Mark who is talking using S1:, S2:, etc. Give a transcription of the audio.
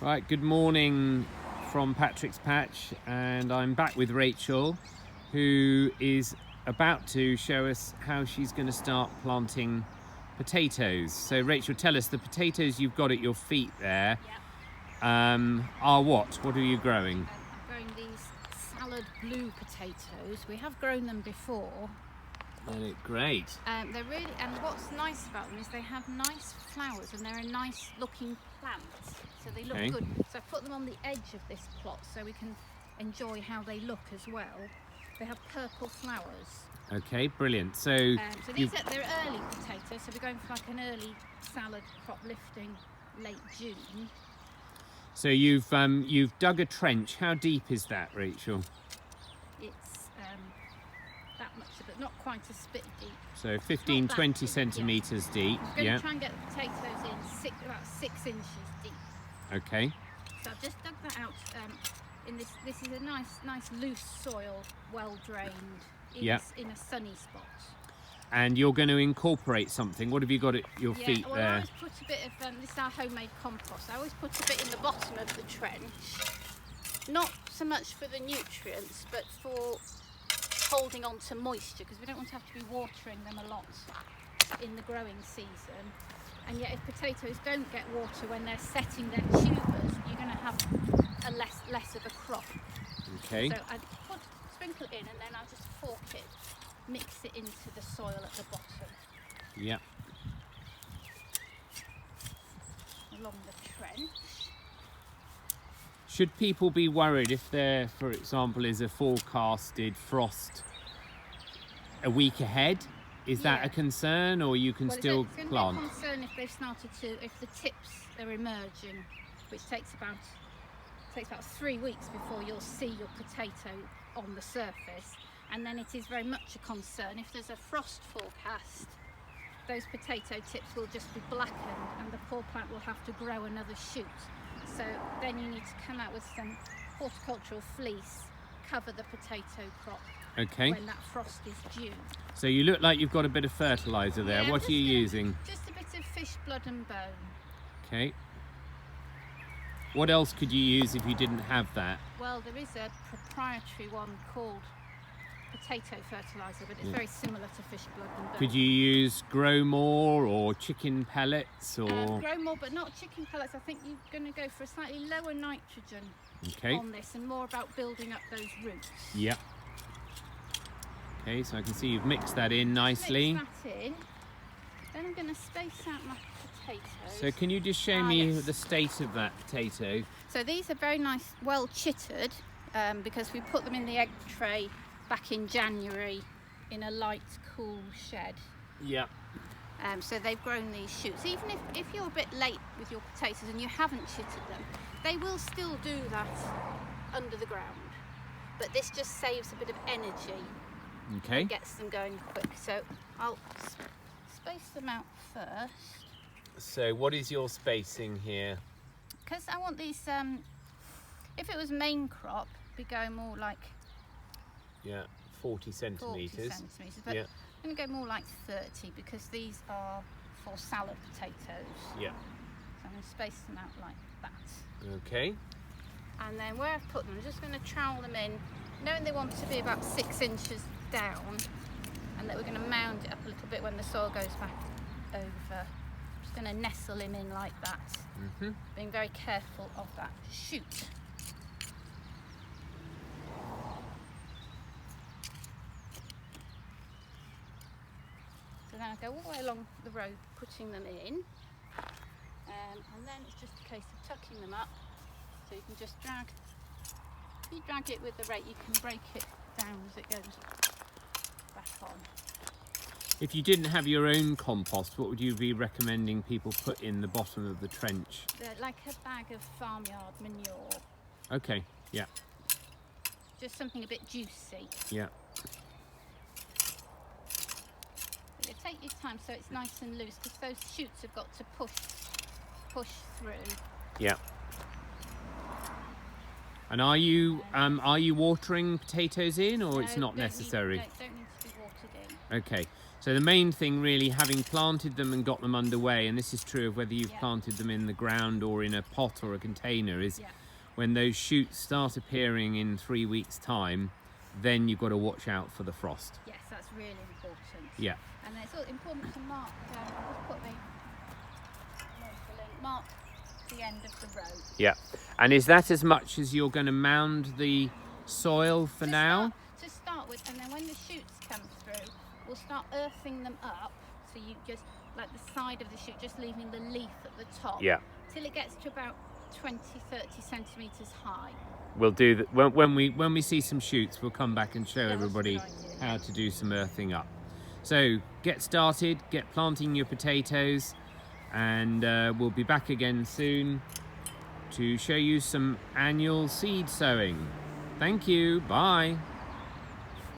S1: Right, good morning from Patrick's Patch, and I'm back with Rachel, who is about to show us how she's going to start planting potatoes. So Rachel, tell us, the potatoes you've got at your feet there are what? What are you growing?
S2: I'm growing these salad blue potatoes. We have grown them before.
S1: They look great.
S2: They're really, and what's nice about them is they have nice flowers and they're a nice looking plant, so they look good. So I put them on the edge of this plot so we can enjoy how they look as well. They have purple flowers.
S1: Okay, brilliant. So
S2: they're early potatoes, so we're going for like an early salad crop lifting late June.
S1: So you've dug a trench. How deep is that, Rachel?
S2: It's that much, but not quite a bit deep.
S1: So 15-20 centimetres deep.
S2: I'm going to try and get the potatoes in about 6 inches deep.
S1: Okay.
S2: So I've just dug that out in this. This is a nice loose soil, well drained, in a sunny spot. And
S1: you're going to incorporate something. What have you got at your feet
S2: there?
S1: I
S2: always put a bit of this is our homemade compost. I always put a bit in the bottom of the trench, not so much for the nutrients, but for holding on to moisture, because we don't want to have to be watering them a lot in the growing season. And yet if potatoes don't get water when they're setting their tubers, you're going to have a less of a crop.
S1: Okay.
S2: So I sprinkle it in, and then I'll just fork it, mix it into the soil at the bottom.
S1: Yeah.
S2: Along the trench.
S1: Should people be worried if there, for example, is a forecasted frost a week ahead? Is that a concern, or you can still
S2: it's
S1: plant?
S2: It's a concern if they've started to, if the tips are emerging, which takes about 3 weeks before you'll see your potato on the surface, and then it is very much a concern if there's a frost forecast. Those potato tips will just be blackened, and the poor plant will have to grow another shoot. So then you need to come out with some horticultural fleece, cover the potato crop when that frost is due.
S1: So you look like you've got a bit of fertiliser there. What are you using?
S2: Just a bit of fish blood and bone.
S1: Okay. What else could you use if you didn't have that?
S2: Well, there is a proprietary one called potato fertiliser, but it's very similar to fish blood and bone.
S1: Could you use Grow More or chicken pellets or?
S2: Grow More, but not chicken pellets. I think you're going to go for a slightly lower nitrogen on this, and more about building up those roots.
S1: Yeah. Okay, so I can see you've mixed that in nicely.
S2: Mix that in. Then I'm going to space out my potatoes.
S1: So can you just show me the state of that potato?
S2: So these are very nice, well chittered, because we put them in the egg tray back in January in a light, cool shed.
S1: Yeah.
S2: So they've grown these shoots. Even if you're a bit late with your potatoes and you haven't chittered them, they will still do that under the ground. But this just saves a bit of energy.
S1: Okay.
S2: And gets them going quick. So I'll space them out first.
S1: So what is your spacing here?
S2: Because I want these, if it was main crop, we'd go more like
S1: 40 centimetres.
S2: But I'm going to go more like 30, because these are for salad potatoes.
S1: Yeah.
S2: So I'm going to space them out like that.
S1: Okay.
S2: And then where I've put them, I'm just going to trowel them in, knowing they want to be about 6 inches down, and that we're going to mound it up a little bit when the soil goes back over. I'm just going to nestle him in like that, being very careful of that shoot. So then I go all the way along the road putting them in, and then it's just a case of tucking them up. So you can just drag, if you drag it with the rake, you can break it down as it goes back on.
S1: If you didn't have your own compost, what would you be recommending people put in the bottom of the trench?
S2: Like a bag of farmyard manure.
S1: Okay, yeah.
S2: Just something a bit juicy.
S1: Yeah.
S2: But you take your time so it's nice and loose, because those shoots have got to push through.
S1: Yeah. And are you watering potatoes in, or it's not necessary?
S2: Don't need to be watered in.
S1: Okay. So the main thing really, having planted them and got them underway, and this is true of whether you've
S2: Yeah.
S1: planted them in the ground or in a pot or a container, is
S2: Yeah.
S1: when those shoots start appearing in 3 weeks' time, then you've got to watch out for the frost.
S2: Yes, that's really important.
S1: Yeah.
S2: And it's also important to mark, just put mark the end of the row.
S1: Yeah. And is that as much as you're going to mound the soil for now?
S2: To start with, and then when the shoots come through, we'll start earthing them up. So you just, like the side of the shoot, just leaving the leaf at the top.
S1: Yeah.
S2: Till it gets to about 20-30 centimetres high.
S1: We'll do that when we see some shoots. We'll come back and show
S2: Yeah, that's a
S1: everybody
S2: good idea,
S1: how
S2: yeah.
S1: to do some earthing up. So get started, get planting your potatoes, and we'll be back again soon to show you some annual seed sowing. Thank you. Bye.